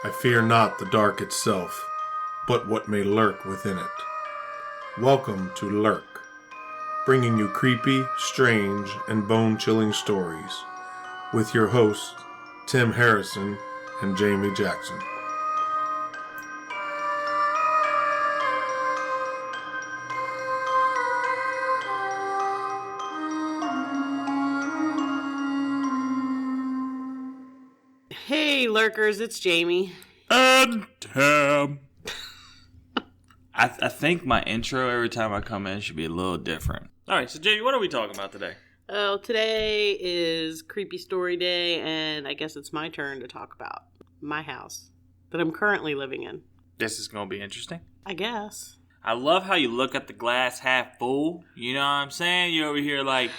I fear not the dark itself, but what may lurk within it. Welcome to Lurk, bringing you creepy, strange, and bone-chilling stories, with your hosts, Tim Harrison and Jamie Jackson. Hey, Lurkers, it's Jamie. And Tim. I think my intro every time I come in should be a little different. All right, so Jamie, what are we talking about today? Oh, today is Creepy Story Day, and I guess it's my turn to talk about my house that I'm currently living in. This is going to be interesting. I guess. I love how you look at the glass half full. You know what I'm saying? You're over here like,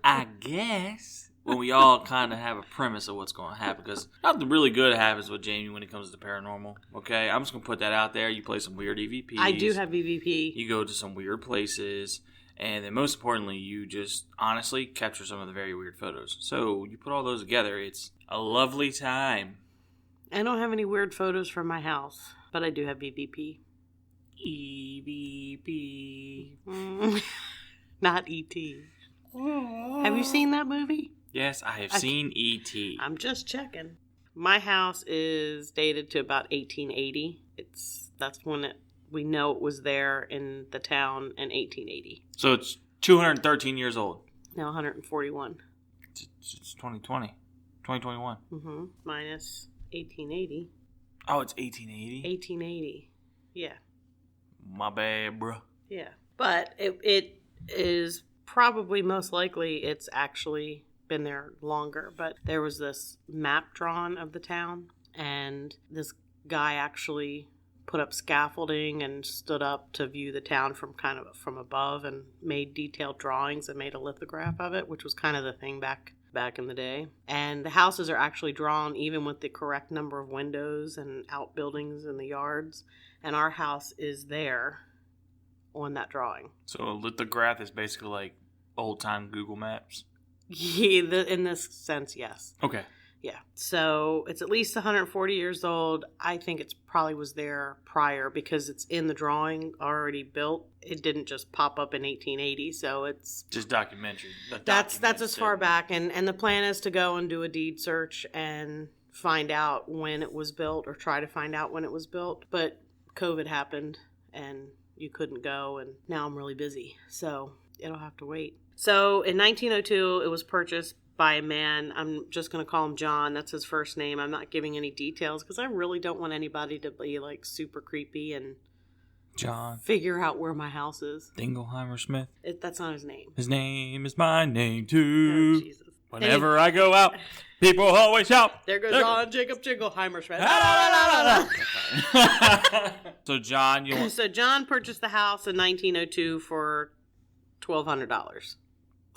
I guess. When we all kind of have a premise of what's going to happen. Because nothing really good happens with Jamie when it comes to paranormal. Okay? I'm just going to put that out there. You play some weird EVPs. I do have EVP. You go to some weird places. And then most importantly, you just honestly capture some of the very weird photos. So you put all those together. It's a lovely time. I don't have any weird photos from my house. But I do have EVP. EVP. Not E.T. Have you seen that movie? Yes, I have seen E.T. I'm just checking. My house is dated to about 1880. That's when we know it was there in the town in 1880. So it's 213 years old. Now 141. It's 2020. 2021. Mm-hmm. Minus 1880. Oh, it's 1880? 1880. Yeah. My bad, bro. Yeah. But it is probably most likely it's actually been there longer, but there was this map drawn of the town, and this guy actually put up scaffolding and stood up to view the town from above and made detailed drawings and made a lithograph of it, which was kind of the thing back in the day. And the houses are actually drawn even with the correct number of windows and outbuildings in the yards, and our house is there on that drawing. So a lithograph is basically like old-time Google Maps? Yeah, in this sense, yes. Okay. Yeah. So it's at least 140 years old. I think it's probably was there prior because it's in the drawing already built. It didn't just pop up in 1880, so it's just documentary. That's as far back, and the plan is to go and do a deed search and find out when it was built, or try to find out when it was built. But COVID happened, and you couldn't go, and now I'm really busy, so it'll have to wait. So in 1902, it was purchased by a man. I'm just going to call him John. That's his first name. I'm not giving any details because I really don't want anybody to be like super creepy and John figure out where my house is. Dingleheimer Smith. That's not his name. His name is my name too. Oh, Jesus. Whenever I go out, people always shout. There goes John Jacob Jingleheimer Smith. So John, So John purchased the house in 1902 for $1,200.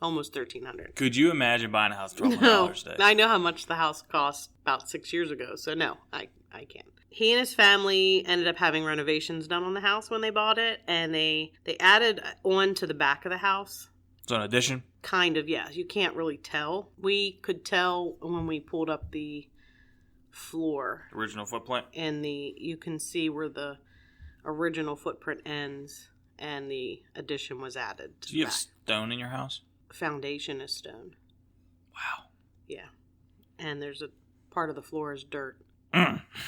Almost $1,300. Could you imagine buying a house $1,200 today? I know how much the house cost about 6 years ago, so no, I can't. He and his family ended up having renovations done on the house when they bought it, and they added on to the back of the house. So an addition? Kind of, yes. You can't really tell. We could tell when we pulled up the floor. Original footprint? And you can see where the original footprint ends and the addition was added to Do you have stone in your house? Foundation is stone. Wow. Yeah. And there's a part of the floor is dirt.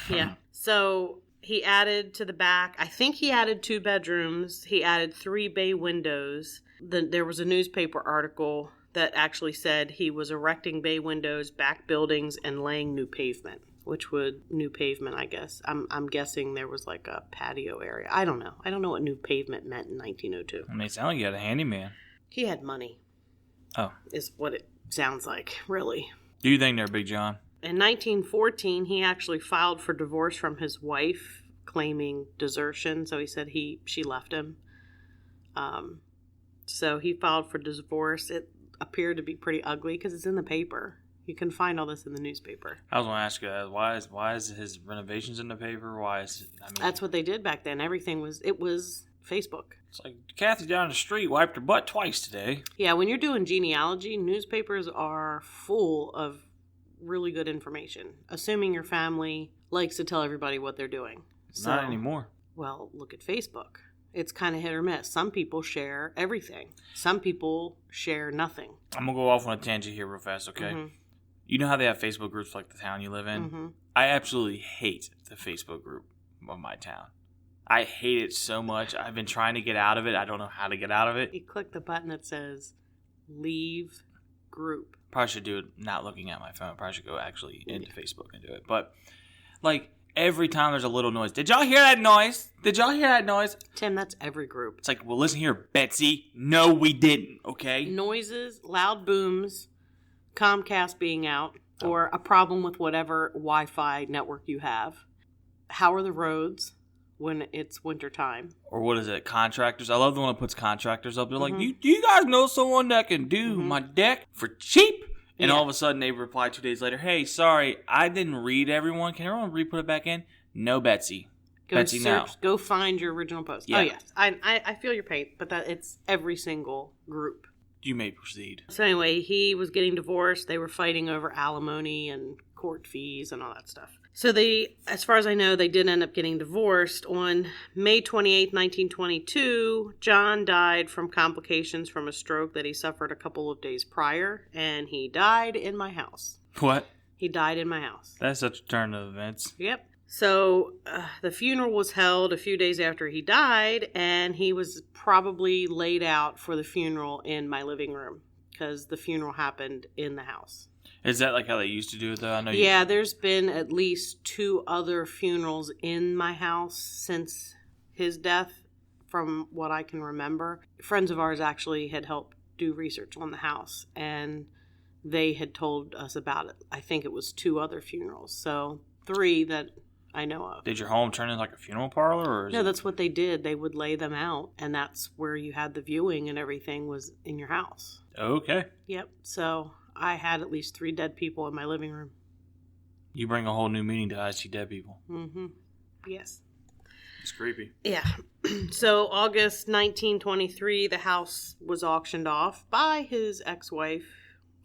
Yeah. So he added to the back, I think he added 2 bedrooms. He added 3 bay windows. There was a newspaper article that actually said he was erecting bay windows, back buildings, and laying new pavement. New pavement, I guess. I'm guessing there was like a patio area. I don't know. I don't know what new pavement meant in 1902. I mean, it sounds like you had a handyman. He had money. Oh. Is what it sounds like, really. Do you think they're Big John? In 1914, he actually filed for divorce from his wife, claiming desertion. So he said she left him. So he filed for divorce. It appeared to be pretty ugly because it's in the paper. You can find all this in the newspaper. I was going to ask you that. Why is his renovations in the paper? That's what they did back then. Everything was Facebook. It's like Kathy down the street wiped her butt twice today. Yeah, when you're doing genealogy, newspapers are full of really good information. Assuming your family likes to tell everybody what they're doing. Not anymore. Well, look at Facebook. It's kind of hit or miss. Some people share everything. Some people share nothing. I'm going to go off on a tangent here real fast, okay? Mm-hmm. You know how they have Facebook groups like the town you live in? Mm-hmm. I absolutely hate the Facebook group of my town. I hate it so much. I've been trying to get out of it. I don't know how to get out of it. You click the button that says leave group. Probably should do it not looking at my phone. Probably should go actually into Facebook and do it. But, like, every time there's a little noise. Did y'all hear that noise? Did y'all hear that noise? Tim, that's every group. It's like, well, listen here, Betsy. No, we didn't, okay? Noises, loud booms, Comcast being out, or a problem with whatever Wi-Fi network you have. How are the roads when it's wintertime? Or what is it? Contractors. I love the one that puts contractors up. They're like, Mm-hmm. do you guys know someone that can do my deck for cheap? And Yeah. all of a sudden they reply 2 days later, hey, sorry, I didn't read everyone. Can everyone re-put it back in? No, Betsy. Go Betsy, now. Go find your original post. Yeah. Oh, yes. I feel your pain, but that it's every single group. You may proceed. So anyway, he was getting divorced. They were fighting over alimony and court fees and all that stuff. So they, as far as I know, they did end up getting divorced. On May 28th, 1922, John died from complications from a stroke that he suffered a couple of days prior, and he died in my house. What? He died in my house. That's such a turn of events. Yep. So the funeral was held a few days after he died, and he was probably laid out for the funeral in my living room because the funeral happened in the house. Is that like how they used to do it, though? I know. Yeah, there's been at least 2 other funerals in my house since his death, from what I can remember. Friends of ours actually had helped do research on the house, and they had told us about it. I think it was 2 other funerals, so 3 that I know of. Did your home turn into like a funeral parlor? Or No, that's what they did. They would lay them out, and that's where you had the viewing and everything was in your house. Okay. Yep, so I had at least 3 dead people in my living room. You bring a whole new meaning to I see dead people. Mm-hmm. Yes. It's creepy. Yeah. So August 1923, the house was auctioned off by his ex-wife.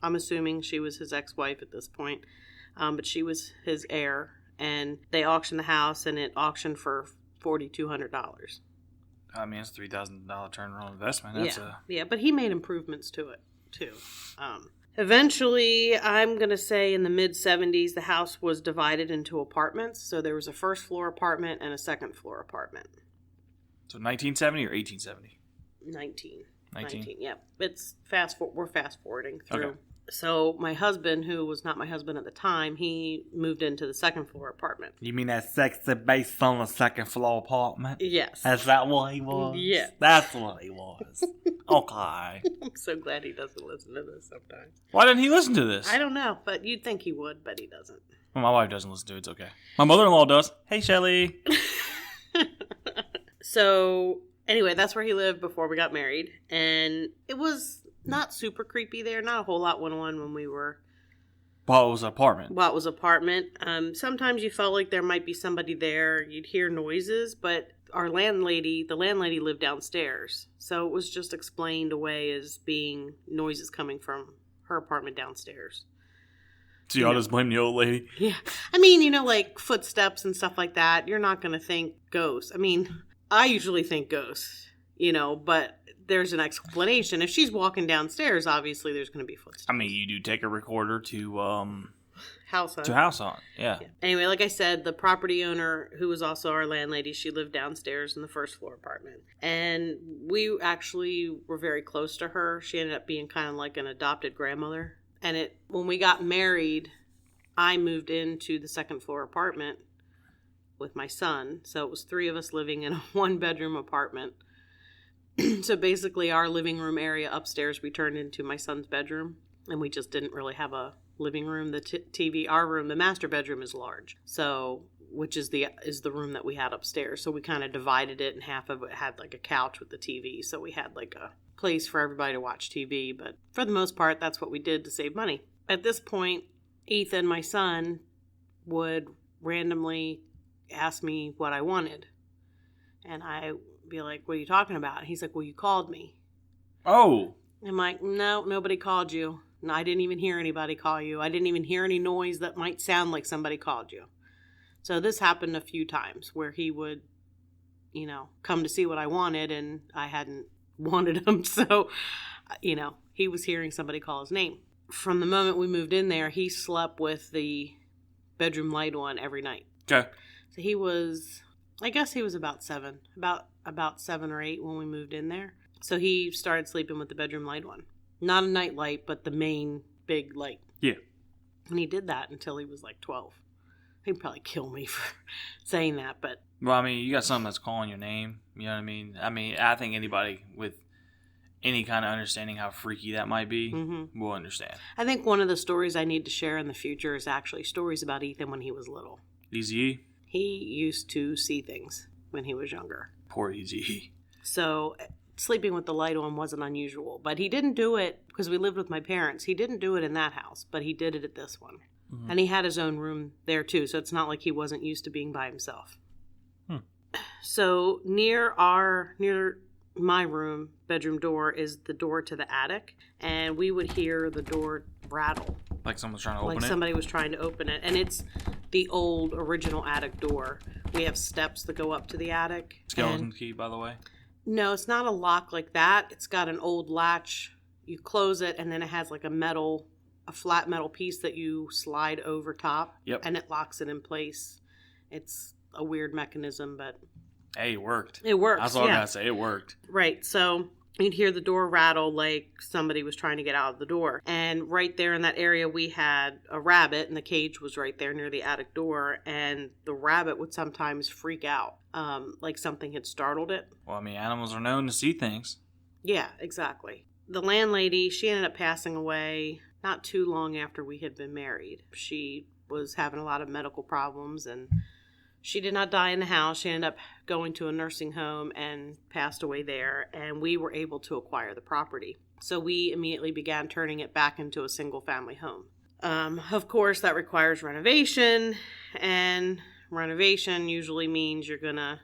I'm assuming she was his ex-wife at this point, but she was his heir. And they auctioned the house, and it auctioned for $4,200. I mean, it's a $3,000 turnaround investment. That's Yeah, but he made improvements to it, too. Eventually, I'm going to say in the mid-70s, the house was divided into apartments. So there was a first-floor apartment and a second-floor apartment. So 1970 or 1870? 19. Yep. It's we're fast-forwarding through. Okay. So my husband, who was not my husband at the time, he moved into the second-floor apartment. You mean that sexy based on the second floor apartment? Yes. Is that what he was? Yeah. That's what he was. Okay. I'm so glad he doesn't listen to this sometimes. Why didn't he listen to this? I don't know, but you'd think he would, but he doesn't. Well, my wife doesn't listen to it. It's okay. My mother-in-law does. Hey, Shelly. So, anyway, that's where he lived before we got married. And it was not super creepy there. Not a whole lot went on when we were... Well, it was an apartment. Well, it was apartment. Sometimes you felt like there might be somebody there. You'd hear noises, but the landlady lived downstairs. So it was just explained away as being noises coming from her apartment downstairs. So y'all just blame the old lady? Yeah. I mean, like footsteps and stuff like that. You're not going to think ghosts. I mean, I usually think ghosts, but there's an explanation. If she's walking downstairs, obviously there's going to be footsteps. I mean, you do take a recorder to House hunt. to house on. Yeah. Anyway, like I said, the property owner, who was also our landlady, she lived downstairs in the first floor apartment. And we actually were very close to her. She ended up being kind of like an adopted grandmother. And when we got married, I moved into the second floor apartment with my son. So it was 3 of us living in a 1-bedroom apartment. So basically our living room area upstairs we turned into my son's bedroom. And we just didn't really have a living room. The TV, our room, the master bedroom is large. So, which is the room that we had upstairs. So we kind of divided it, and half of it had like a couch with the TV. So we had like a place for everybody to watch TV. But for the most part, that's what we did to save money. At this point, Ethan, my son, would randomly ask me what I wanted. And I'd be like, what are you talking about? And he's like, well, you called me. Oh. I'm like, no, nobody called you. No, I didn't even hear anybody call you. I didn't even hear any noise that might sound like somebody called you. So this happened a few times where he would, come to see what I wanted and I hadn't wanted him. So, he was hearing somebody call his name. From the moment we moved in there, he slept with the bedroom light on every night. Okay. So he was about 7, about 7 or 8 when we moved in there. So he started sleeping with the bedroom light on. Not a night light, but the main big light. Yeah. And he did that until he was like 12. He'd probably kill me for saying that, but... Well, I mean, you got something that's calling your name. You know what I mean? I think anybody with any kind of understanding how freaky that might be will understand. I think one of the stories I need to share in the future is actually stories about Ethan when he was little. Easy. He used to see things when he was younger. Poor Easy. So sleeping with the light on wasn't unusual. But he didn't do it because we lived with my parents. He didn't do it in that house, but he did it at this one. Mm-hmm. And he had his own room there too, so it's not like he wasn't used to being by himself. So near my room, bedroom door, is the door to the attic, and we would hear the door rattle. Like someone's trying to open it? Like somebody was trying to open it. And it's the old original attic door. We have steps that go up to the attic. Skeleton key, by the way? No, it's not a lock like that. It's got an old latch. You close it, and then it has like a flat metal piece that you slide over top. Yep. And it locks it in place. It's a weird mechanism, but... Hey, it worked. It works, That's all I gotta say. It worked. Right, so... You'd hear the door rattle like somebody was trying to get out of the door. And right there in that area, we had a rabbit, and the cage was right there near the attic door. And the rabbit would sometimes freak out, like something had startled it. Well, I mean, animals are known to see things. Yeah, exactly. The landlady, she ended up passing away not too long after we had been married. She was having a lot of medical problems, and she did not die in the house. She ended up going to a nursing home and passed away there, and we were able to acquire the property. So we immediately began turning it back into a single-family home. Of course, that requires renovation, and renovation usually means you're going to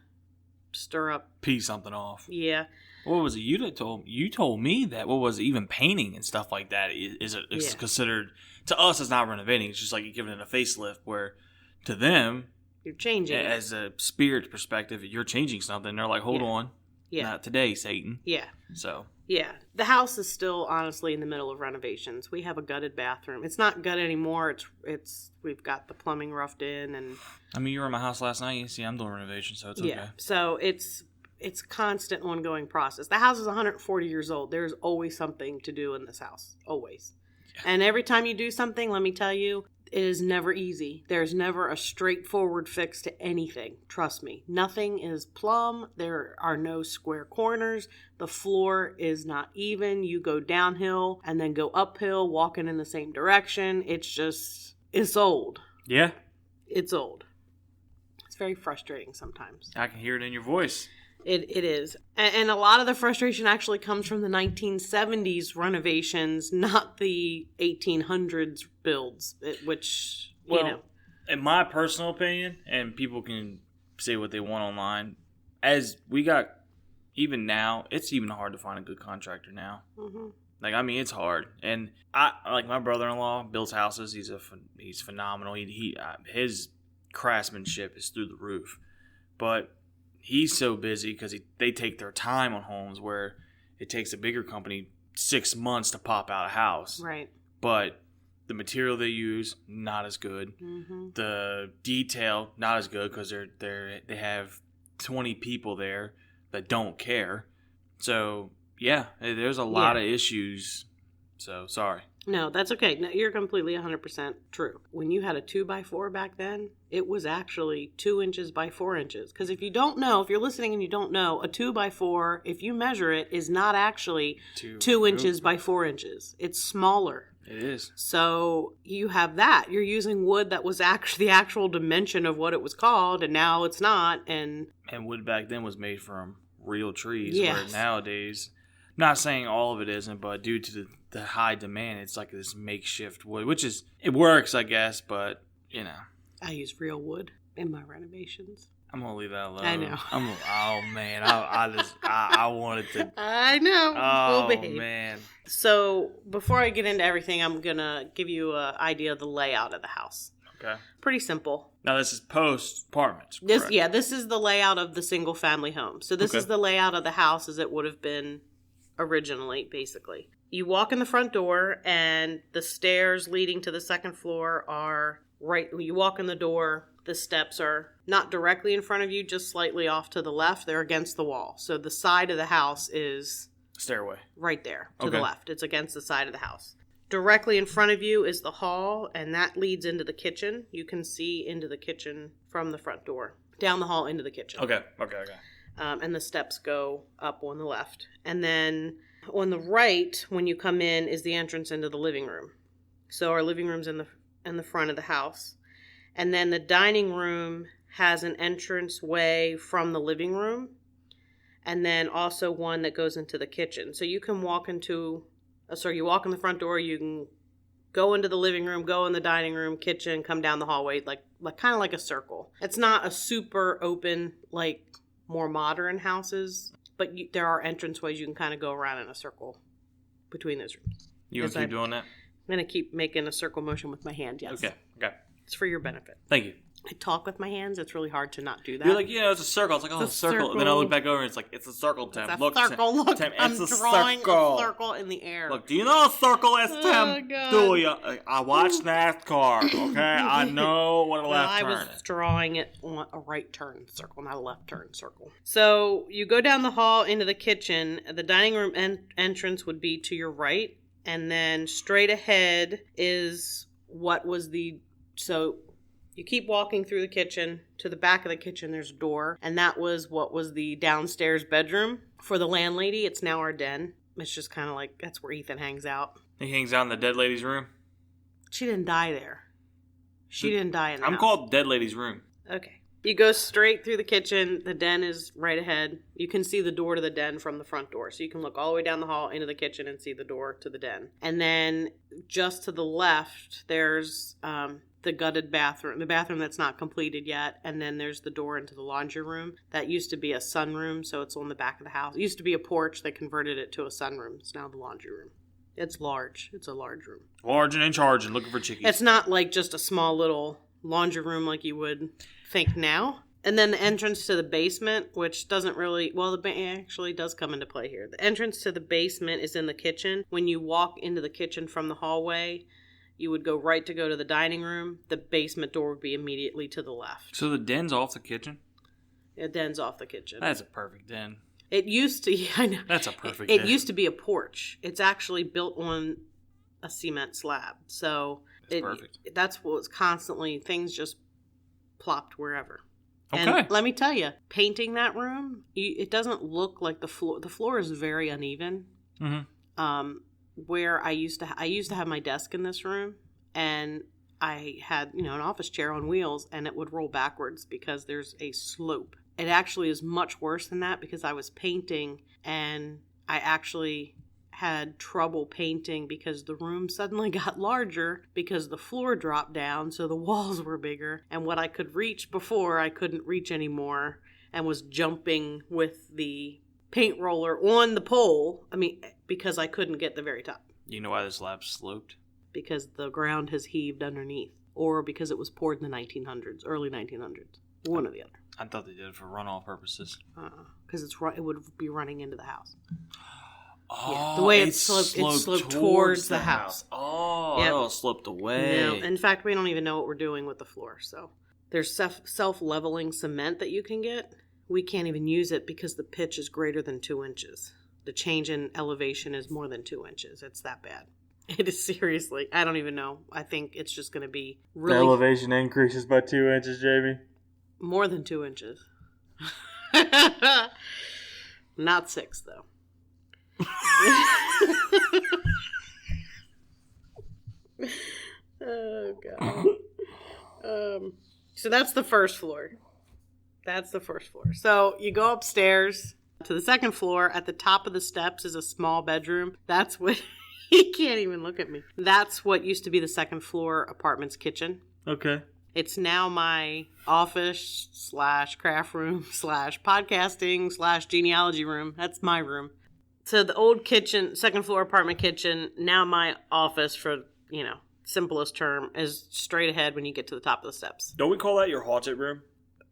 stir up... Pee something off. Yeah. What was it? You told me that. What was it? Even painting and stuff like that is considered... To us, it's not renovating. It's just like you're giving it a facelift, where to them... You're changing it. As a spirit perspective, you're changing something. They're like, hold on. Yeah. Not today, Satan. Yeah. So. Yeah. The house is still, honestly, in the middle of renovations. We have a gutted bathroom. It's not gutted anymore. We've got the plumbing roughed in. And I mean, you were in my house last night. You see, I'm doing renovations, so it's okay. Yeah. So it's a constant ongoing process. The house is 140 years old. There's always something to do in this house. Always. Yeah. And every time you do something, let me tell you, it is never easy. There's never a straightforward fix to anything. Trust me. Nothing is plumb. There are no square corners. The floor is not even. You go downhill and then go uphill, walking in the same direction. It's old. Yeah. It's old. It's very frustrating sometimes. I can hear it in your voice. It is. And a lot of the frustration actually comes from the 1970s renovations, not the 1800s builds, which, in my personal opinion, and people can say what they want online, as we got, even now, it's even hard to find a good contractor now. Mm-hmm. Like, I mean, it's hard. And my brother-in-law builds houses. He's phenomenal. His craftsmanship is through the roof. But he's so busy because they take their time on homes, where it takes a bigger company 6 months to pop out a house. Right. But the material they use, not as good. Mm-hmm. The detail, not as good, because they have 20 people there that don't care. So, yeah, there's a lot of issues. So, sorry. No, that's okay. No, you're completely 100% true. When you had a 2x4 back then, it was actually 2 inches by 4 inches. Because if you're listening and you don't know, a 2x4, if you measure it, is not actually 2 inches by 4 inches. It's smaller. It is. So you have that. You're using wood that was actually the actual dimension of what it was called, and now it's not. And wood back then was made from real trees. Yes. Where nowadays, not saying all of it isn't, but due to the high demand, it's like this makeshift wood, which it works, I guess, but, I use real wood in my renovations. I'm going to leave that alone. I know. Oh, man. I wanted to. I know. Oh, we'll man. So, before I get into everything, I'm going to give you an idea of the layout of the house. Okay. Pretty simple. Now this is post apartments. This is the layout of the single family home. So this is the layout of the house as it would have been originally, basically. You walk in the front door, and the stairs leading to the second floor are right. You walk in the door, the steps are not directly in front of you, just slightly off to the left. They're against the wall. So the side of the house is stairway right there to the left. It's against the side of the house. Directly in front of you is the hall, and that leads into the kitchen. You can see into the kitchen from the front door. Down the hall into the kitchen. Okay. And the steps go up on the left. And then on the right, when you come in, is the entrance into the living room. So our living room's in the front of the house. And then the dining room has an entrance way from the living room. And then also one that goes into the kitchen. So you can walk you walk in the front door, you can go into the living room, go in the dining room, kitchen, come down the hallway, like kind of like a circle. It's not a super open, like more modern houses, but there are entranceways you can kind of go around in a circle between those rooms. You want to keep doing that? I'm going to keep making a circle motion with my hand, yes. Okay. It's for your benefit. Thank you. I talk with my hands. It's really hard to not do that. You're like, it's a circle. It's like, it's a circle. And then I look back over and it's like, it's a circle, Tim. It's a circle. Look, Tim, I'm it's drawing circle. a circle in the air. Look, do you know what a circle is, Tim? Oh, God. Do you? I watch NASCAR, okay? I know what a left turn is. I was drawing it on a right turn circle, not a left turn circle. So you go down the hall into the kitchen. The dining room entrance would be to your right. And then straight ahead is so you keep walking through the kitchen. To the back of the kitchen, there's a door. And that was what was the downstairs bedroom for the landlady. It's now our den. It's just kind of like, that's where Ethan hangs out. He hangs out in the dead lady's room? She didn't die there. She didn't die in the house. called dead lady's room. Okay. You go straight through the kitchen. The den is right ahead. You can see the door to the den from the front door. So you can look all the way down the hall into the kitchen and see the door to the den. And then just to the left, there's the gutted bathroom, the bathroom that's not completed yet. And then there's the door into the laundry room. That used to be a sunroom, so it's on the back of the house. It used to be a porch. They converted it to a sunroom. It's now the laundry room. It's large. It's a large room. Large and in charge and looking for chickies. It's not like just a small little laundry room like you would think now. And then the entrance to the basement, which doesn't really, actually does come into play here. The entrance to the basement is in the kitchen. When you walk into the kitchen from the hallway, you would go right to go to the dining room. The basement door would be immediately to the left. So the den's off the kitchen? The den's off the kitchen. That's a perfect den. It used to, I know. That's a perfect den. It used to be a porch. It's actually built on a cement slab. So perfect. That's what was constantly, things just plopped wherever. Okay. And let me tell you, painting that room, it doesn't look like the floor. The floor is very uneven. Mm-hmm. Where I used to have my desk in this room, and I had an office chair on wheels, and it would roll backwards because there's a slope. It actually is much worse than that because I was painting, and I actually had trouble painting because the room suddenly got larger because the floor dropped down, so the walls were bigger, and what I could reach before I couldn't reach anymore, and was jumping with the paint roller on the pole, because I couldn't get the very top. You know why the slab sloped? Because the ground has heaved underneath, or because it was poured in the 1900s, early 1900s, one or the other. I thought they did it for runoff purposes. Because it would be running into the house. Oh, yeah, the way it sloped towards the house. Oh, yep. It sloped away. No, in fact, we don't even know what we're doing with the floor. So there's self-leveling cement that you can get. We can't even use it because the pitch is greater than 2 inches. The change in elevation is more than 2 inches. It's that bad. It is seriously. I don't even know. I think it's just going to be really... The elevation increases by 2 inches, Jamie. More than 2 inches. Not 6, though. Oh, God. So that's the first floor. So you go upstairs to the second floor. At the top of the steps is a small bedroom. That's what... He can't even look at me. That's what used to be the second floor apartment's kitchen. Okay. It's now my office / craft room / podcasting / genealogy room. That's my room. So the old kitchen, second floor apartment kitchen, now my office for, simplest term, is straight ahead when you get to the top of the steps. Don't we call that your haunted room?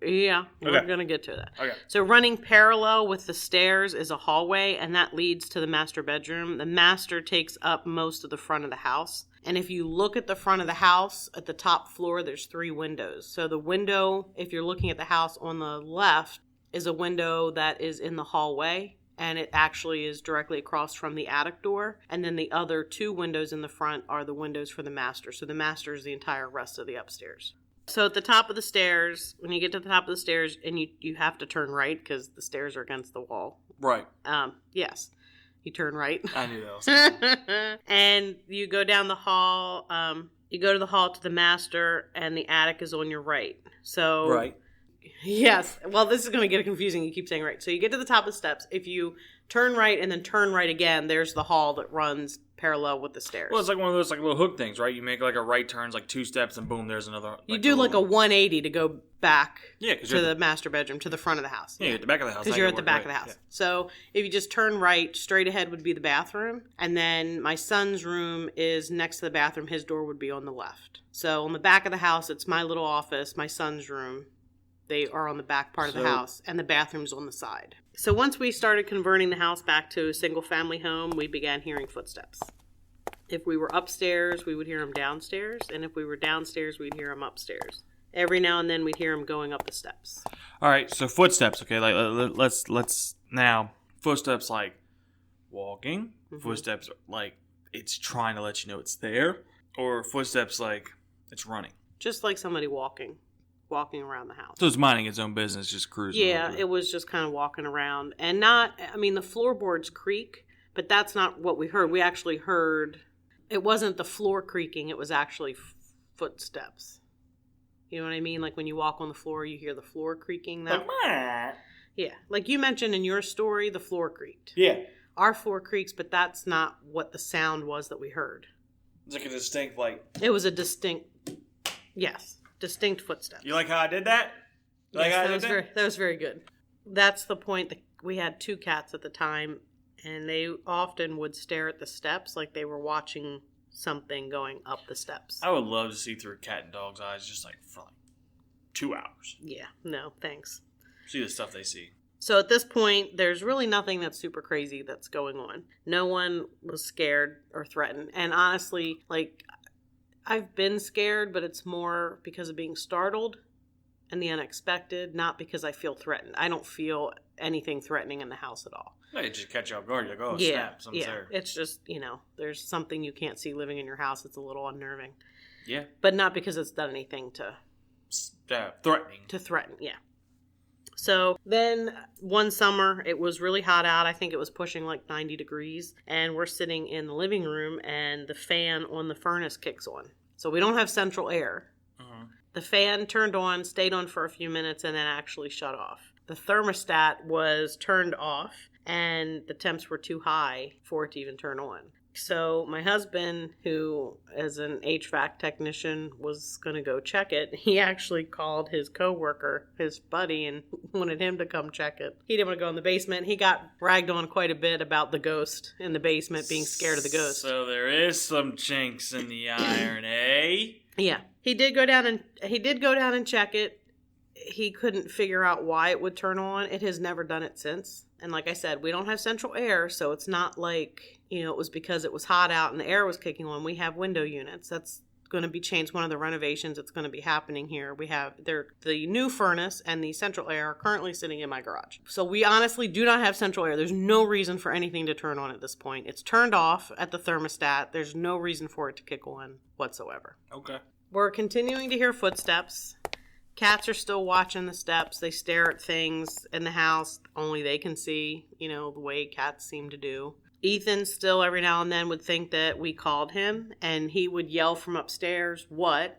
Yeah, we're Okay. going to get to that. Okay. So running parallel with the stairs is a hallway, and that leads to the master bedroom. The master takes up most of the front of the house. And if you look at the front of the house, at the top floor, there's 3 windows. So the window, if you're looking at the house on the left, is a window that is in the hallway, and it actually is directly across from the attic door. And then the other 2 windows in the front are the windows for the master. So the master is the entire rest of the upstairs. So at the top of the stairs, when you get to the top of the stairs, and you have to turn right because the stairs are against the wall. Right. Yes, you turn right. I knew that was coming. And you go down the hall. You go to the hall to the master, and the attic is on your right. So Right. Yes. Well, this is going to get confusing. You keep saying right. So you get to the top of the steps. If you turn right and then turn right again, there's the hall that runs parallel with the stairs. Well, it's like one of those like little hook things, right? You make like a right turns, like 2 steps, and boom, there's another. You do like a 180 to go back Yeah, 'cause to you're the master bedroom, to the front of the house. Yeah, you're at the back of the house. Because That you're could at the work, back of right? the house. Yeah. So if you just turn right, straight ahead would be the bathroom. And then my son's room is next to the bathroom. His door would be on the left. So on the back of the house, it's my little office, my son's room. They are on the back part of the house, and the bathroom's on the side. So once we started converting the house back to a single-family home, we began hearing footsteps. If we were upstairs, we would hear them downstairs, and if we were downstairs, we'd hear them upstairs. Every now and then, we'd hear them going up the steps. All right, so footsteps. Okay, like let's now footsteps like walking. Footsteps like it's trying to let you know it's there, or footsteps like it's running. Just like somebody walking around the house. So it's minding its own business, just cruising. Yeah, over. it was just kind of walking around. And not, I mean, the floorboards creak, but that's not what we heard. We actually heard, it wasn't the floor creaking, it was actually footsteps. You know what I mean? Like when you walk on the floor, you hear the floor creaking. Yeah, like you mentioned in your story, the floor creaked. Yeah, Our floor creaks, but that's not what the sound was that we heard. it's like a distinct like. It was a distinct footsteps. You like how I did that? You like Yes, how I that did was that? that was very good. That's the point. That we had 2 cats at the time, and they often would stare at the steps like they were watching something going up the steps. I would love to see through a cat and dog's eyes just like for like 2 hours. Yeah, no, thanks. See the stuff they see. So at this point, there's really nothing that's super crazy that's going on. No one was scared or threatened. And honestly, like, I've been scared, but it's more because of being startled and the unexpected, not because I feel threatened. I don't feel anything threatening in the house at all. No, you just catch you off guard. You're like, oh, Yeah, snap, something's yeah. there. It's just, there's something you can't see living in your house. It's a little unnerving. Yeah. But not because it's done anything to Threatening. threaten, yeah. So then one summer, it was really hot out. I think it was pushing like 90 degrees. And we're sitting in the living room, and the fan on the furnace kicks on. So we don't have central air. Uh-huh. The fan turned on, stayed on for a few minutes, and then actually shut off. The thermostat was turned off, and the temps were too high for it to even turn on. So my husband, who is an HVAC technician, was going to go check it. He actually called his coworker, his buddy, and wanted him to come check it. He didn't want to go in the basement. He got ragged on quite a bit about the ghost in the basement, being scared of the ghost. So there is some chinks in the iron, eh? Yeah, he did go down and check it. He couldn't figure out why it would turn on. It has never done it since. And like I said, we don't have central air, so it's not like, it was because it was hot out and the air was kicking on. We have window units. That's going to be changed. One of the renovations that's going to be happening here. We have the new furnace and the central air are currently sitting in my garage. So we honestly do not have central air. There's no reason for anything to turn on at this point. It's turned off at the thermostat. There's no reason for it to kick on whatsoever. Okay. We're continuing to hear footsteps. Cats are still watching the steps. They stare at things in the house only they can see, the way cats seem to do. Ethan still every now and then would think that we called him, and he would yell from upstairs, "What?"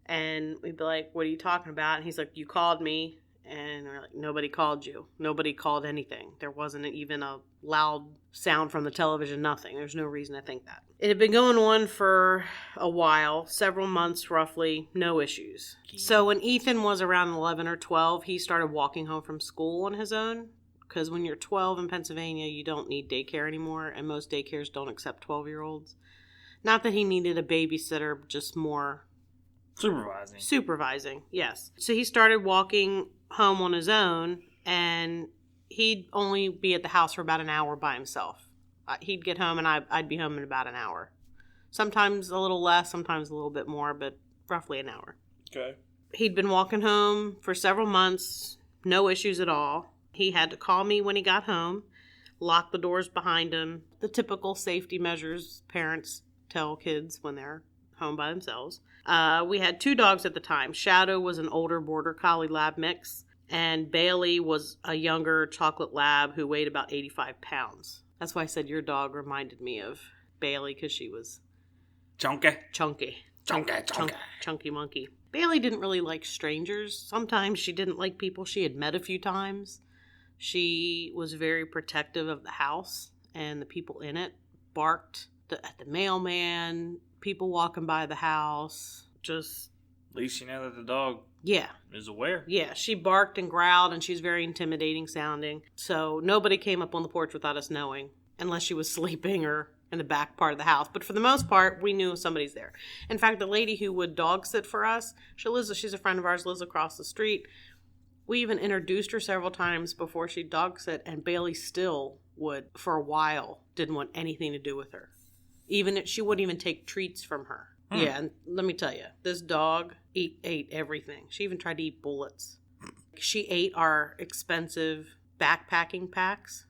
And we'd be like, "What are you talking about?" And he's like, "You called me." And we're like, "Nobody called you. Nobody called anything. There wasn't even a loud sound from the television, nothing. There's no reason to think that." It had been going on for a while, several months roughly, no issues. So when Ethan was around 11 or 12, he started walking home from school on his own. Because when you're 12 in Pennsylvania, you don't need daycare anymore, and most daycares don't accept 12-year-olds. Not that he needed a babysitter, just more supervising, yes. So he started walking home on his own, and he'd only be at the house for about an hour by himself. He'd get home, and I'd be home in about an hour. Sometimes a little less, sometimes a little bit more, but roughly an hour. Okay. He'd been walking home for several months, no issues at all. He had to call me when he got home, lock the doors behind him, the typical safety measures parents tell kids when they're home by themselves. We had 2 dogs at the time. Shadow was an older Border Collie Lab mix, and Bailey was a younger chocolate lab who weighed about 85 pounds. That's why I said your dog reminded me of Bailey, because she was Chunky. Chunky monkey. Bailey didn't really like strangers. Sometimes she didn't like people she had met a few times. She was very protective of the house and the people in it. Barked at the mailman, people walking by the house. Just... At least you know that the dog is aware. Yeah, she barked and growled, and she's very intimidating sounding. So nobody came up on the porch without us knowing, unless she was sleeping or in the back part of the house. But for the most part, we knew somebody's there. In fact, the lady who would dog sit for us, she's a friend of ours, lives across the street. We even introduced her several times before she'd dog sit, and Bailey still would, for a while, didn't want anything to do with her. She wouldn't even take treats from her. Yeah, and let me tell you, this dog ate everything. She even tried to eat bullets. She ate our expensive backpacking packs,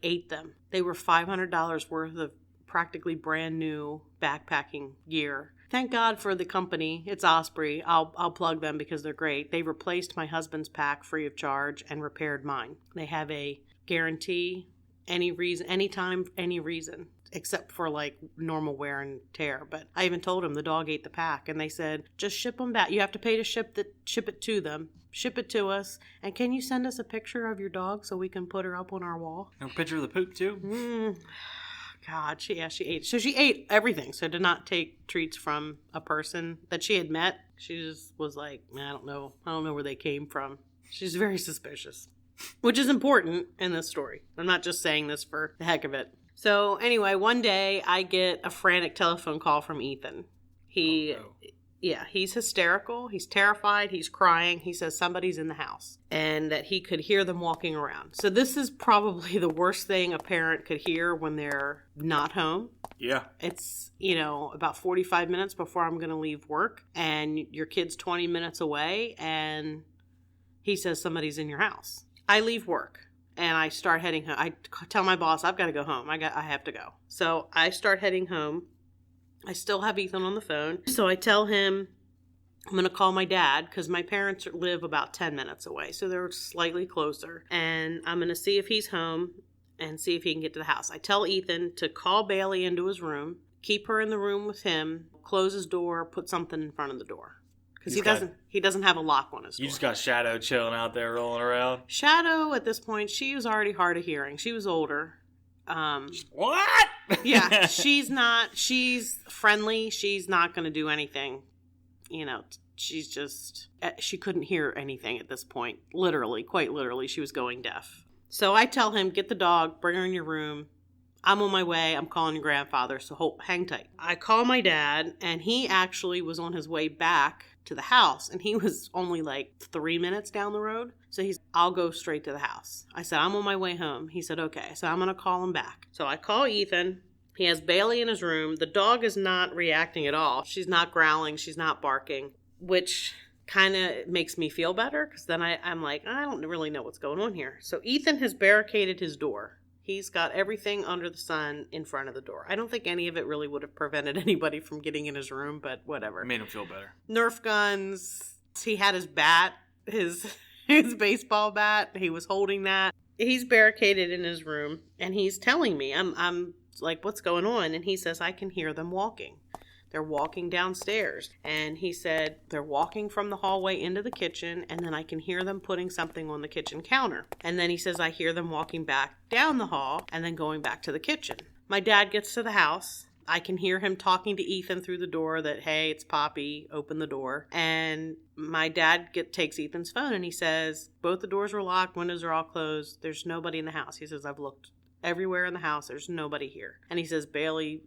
ate them. They were $500 worth of practically brand new backpacking gear. Thank God for the company. It's Osprey. I'll plug them because they're great. They replaced my husband's pack free of charge and repaired mine. They have a guarantee, any reason, anytime, any reason, except for normal wear and tear. But I even told him the dog ate the pack, and they said, just ship them back. You have to pay to ship it to them. Ship it to us. And can you send us a picture of your dog so we can put her up on our wall? A picture of the poop too? God, she ate. So she ate everything. So did not take treats from a person that she had met. She just was like, I don't know where they came from. She's very suspicious, which is important in this story. I'm not just saying this for the heck of it. So anyway, one day I get a frantic telephone call from Ethan. He's hysterical. He's terrified. He's crying. He says somebody's in the house and that he could hear them walking around. So this is probably the worst thing a parent could hear when they're not home. Yeah. It's, about 45 minutes before I'm going to leave work, and your kid's 20 minutes away, and he says somebody's in your house. I leave work and I start heading home. I tell my boss, I've got to go home. I have to go. So I start heading home. I still have Ethan on the phone. So I tell him I'm going to call my dad because my parents live about 10 minutes away. So they're slightly closer. And I'm going to see if he's home and see if he can get to the house. I tell Ethan to call Bailey into his room, keep her in the room with him, close his door, put something in front of the door. Because he doesn't have a lock on his door. You just got Shadow chilling out there rolling around. Shadow, at this point, she was already hard of hearing. She was older. What? Yeah, she's friendly. She's not going to do anything. She couldn't hear anything at this point. Literally, quite literally, she was going deaf. So I tell him, get the dog, bring her in your room. I'm on my way. I'm calling your grandfather, so hang tight. I call my dad, and he actually was on his way back to the house, and he was only 3 minutes down the road. So I'll go straight to the house. I said, I'm on my way home. He said, okay. So I'm going to call him back. So I call Ethan. He has Bailey in his room. The dog is not reacting at all. She's not growling. She's not barking, which kind of makes me feel better because then I'm like, I don't really know what's going on here. So Ethan has barricaded his door. He's got everything under the sun in front of the door. I don't think any of it really would have prevented anybody from getting in his room, but whatever. It made him feel better. Nerf guns. He had his bat, his baseball bat. He was holding that. He's barricaded in his room, and he's telling me, I'm like, what's going on? And he says, I can hear them walking. They're walking downstairs. And he said, they're walking from the hallway into the kitchen, and then I can hear them putting something on the kitchen counter. And then he says, I hear them walking back down the hall and then going back to the kitchen. My dad gets to the house. I can hear him talking to Ethan through the door that, hey, it's Poppy, open the door. And my dad takes Ethan's phone and he says, both the doors were locked, windows are all closed, there's nobody in the house. He says, I've looked everywhere in the house, there's nobody here. And he says, Bailey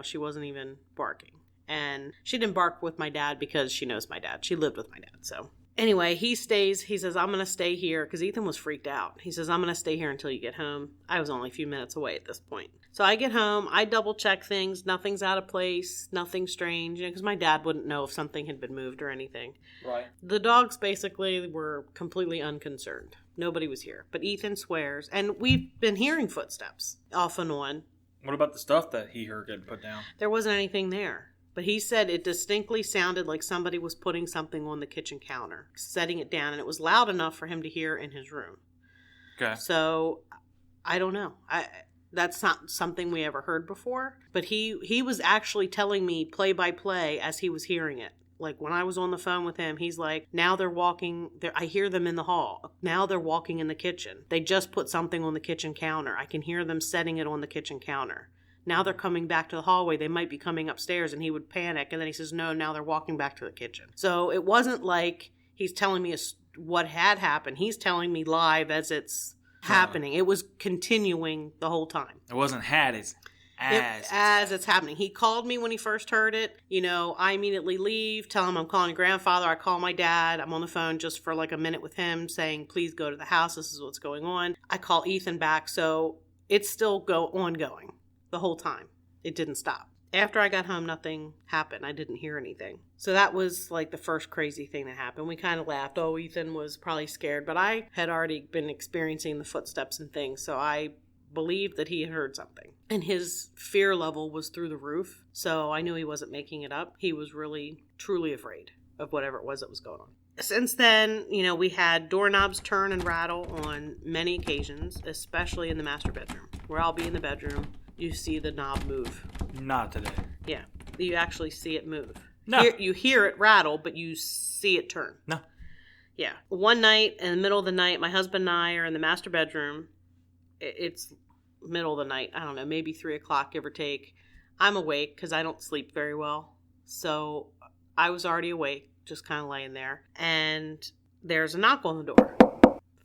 She wasn't even barking. And she didn't bark with my dad because she knows my dad. She lived with my dad, so. Anyway, he stays. He says, I'm going to stay here because Ethan was freaked out. He says, I'm going to stay here until you get home. I was only a few minutes away at this point. So I get home. I double check things. Nothing's out of place. Nothing strange. Because my dad wouldn't know if something had been moved or anything. Right. The dogs basically were completely unconcerned. Nobody was here. But Ethan swears. And we've been hearing footsteps off and on. What about the stuff that he heard getting put down? There wasn't anything there. But he said it distinctly sounded like somebody was putting something on the kitchen counter, setting it down, and it was loud enough for him to hear in his room. Okay. So, I don't know. That's not something we ever heard before. But he was actually telling me play by play as he was hearing it. Like when I was on the phone with him, he's like, now they're walking, I hear them in the hall. Now they're walking in the kitchen. They just put something on the kitchen counter. I can hear them setting it on the kitchen counter. Now they're coming back to the hallway. They might be coming upstairs, and he would panic. And then he says, no, now they're walking back to the kitchen. So it wasn't like he's telling me what had happened. He's telling me live as it's happening. It was continuing the whole time. It wasn't had, it's as it's happening. He called me when he first heard it. I immediately leave, tell him I'm calling grandfather. I call my dad. I'm on the phone just for like a minute with him saying, please go to the house. This is what's going on. I call Ethan back. So it's still ongoing. The whole time. It didn't stop. After I got home, nothing happened. I didn't hear anything. So that was like the first crazy thing that happened. We kind of laughed. Oh, Ethan was probably scared, but I had already been experiencing the footsteps and things, so I believed that he had heard something. And his fear level was through the roof, so I knew he wasn't making it up. He was really, truly afraid of whatever it was that was going on. Since then, we had doorknobs turn and rattle on many occasions, especially in the master bedroom, where I'll be in the bedroom. You see the knob move. Not today. Yeah. You actually see it move. No. You hear it rattle, but you see it turn. No. Yeah. One night, in the middle of the night, my husband and I are in the master bedroom. It's middle of the night. I don't know, maybe 3 o'clock, give or take. I'm awake because I don't sleep very well. So I was already awake, just kind of laying there. And there's a knock on the door.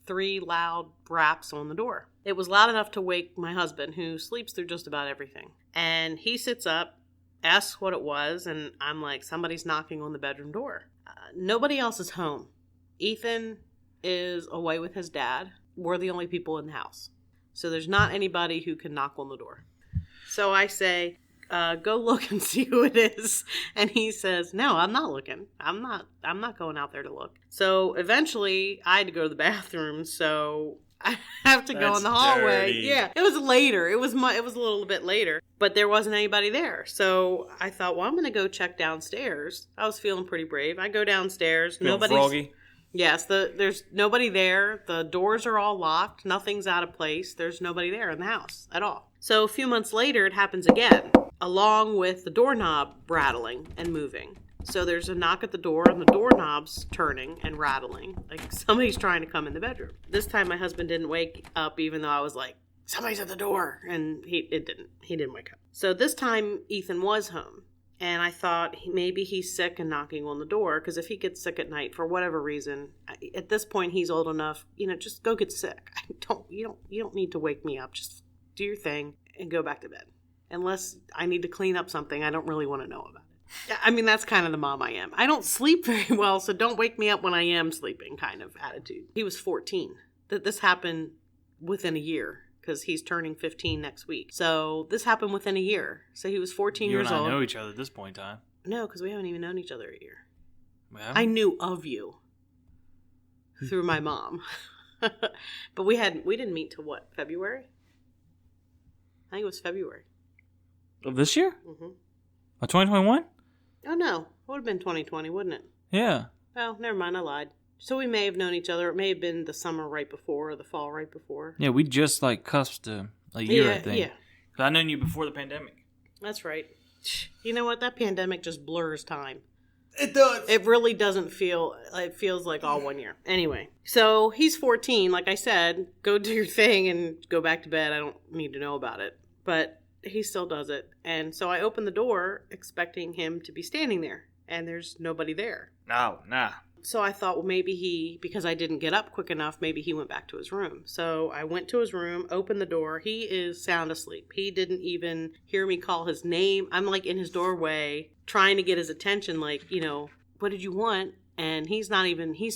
3 loud raps on the door. It was loud enough to wake my husband, who sleeps through just about everything. And he sits up, asks what it was, and I'm like, somebody's knocking on the bedroom door. Nobody else is home. Ethan is away with his dad. We're the only people in the house. So there's not anybody who can knock on the door. So I say, go look and see who it is. And he says, no, I'm not looking. I'm not going out there to look. So eventually I had to go to the bathroom. So I have to go in the hallway. Dirty. Yeah, it was later. It was a little bit later, but there wasn't anybody there. So I thought, well, I'm going to go check downstairs. I was feeling pretty brave. I go downstairs. Feeling froggy? Yes, there's nobody there. The doors are all locked. Nothing's out of place. There's nobody there in the house at all. So a few months later, it happens again, along with the doorknob rattling and moving. So there's a knock at the door, and the doorknob's turning and rattling, like somebody's trying to come in the bedroom. This time, my husband didn't wake up, even though I was like, somebody's at the door, and he didn't wake up. So this time, Ethan was home, and I thought maybe he's sick and knocking on the door, because if he gets sick at night for whatever reason, at this point he's old enough, just go get sick. You don't need to wake me up. Just do your thing and go back to bed. Unless I need to clean up something, I don't really want to know about it. I mean, that's kind of the mom I am. I don't sleep very well, so don't wake me up when I am sleeping kind of attitude. He was 14. This happened within a year, because he's turning 15 next week. So this happened within a year. So he was 14 years old. You and I know each other at this point in time. No, because we haven't even known each other a year. Well, I knew of you through my mom. But we didn't meet till what, February? I think it was February. Of this year? Mm-hmm. Of 2021? Oh, no. It would have been 2020, wouldn't it? Yeah. Oh, never mind. I lied. So we may have known each other. It may have been the summer right before or the fall right before. Yeah, we just cusped a year, I think. Yeah. Because I known you before the pandemic. That's right. You know what? That pandemic just blurs time. It does. It really doesn't feel, it feels like all 1 year. Anyway, so he's 14. Like I said, go do your thing and go back to bed. I don't need to know about it. But he still does it. And so I open the door expecting him to be standing there. And there's nobody there. No, nah. So I thought, well, maybe because I didn't get up quick enough, maybe he went back to his room. So I went to his room, opened the door. He is sound asleep. He didn't even hear me call his name. I'm like in his doorway trying to get his attention, like, what did you want? And he's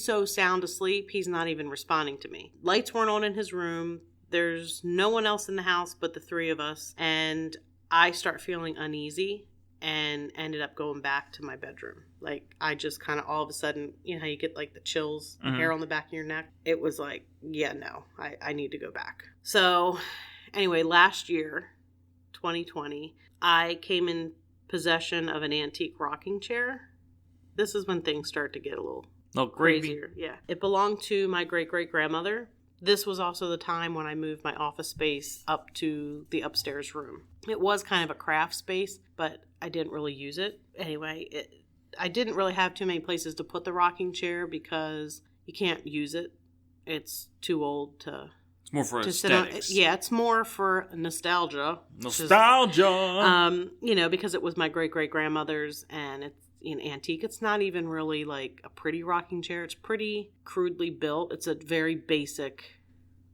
so sound asleep, he's not even responding to me. Lights weren't on in his room. There's no one else in the house but the three of us. And I start feeling uneasy and ended up going back to my bedroom. Like, I just kind of all of a sudden, how you get like the chills, hair on the back of your neck. It was like, yeah, no, I need to go back. So anyway, last year, 2020, I came in possession of an antique rocking chair. This is when things start to get a little crazier. Yeah. It belonged to my great-great-grandmother. This was also the time when I moved my office space up to the upstairs room. It was kind of a craft space, but I didn't really use it. Anyway, I didn't really have too many places to put the rocking chair because you can't use it. It's too old to... It's more for aesthetics. Yeah, it's more for nostalgia. Nostalgia! Because it was my great-great-grandmother's and it's antique. It's not even really like a pretty rocking chair. It's pretty crudely built. It's a very basic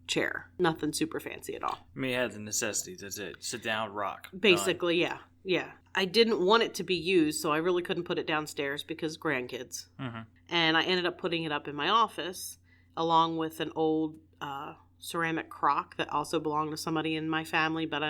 chair. Nothing super fancy at all. I mean, it had the necessities. That's it. Sit down, rock. Basically, done. Yeah. I didn't want it to be used, so I really couldn't put it downstairs because grandkids. Mm-hmm. And I ended up putting it up in my office along with an old ceramic crock that also belonged to somebody in my family, but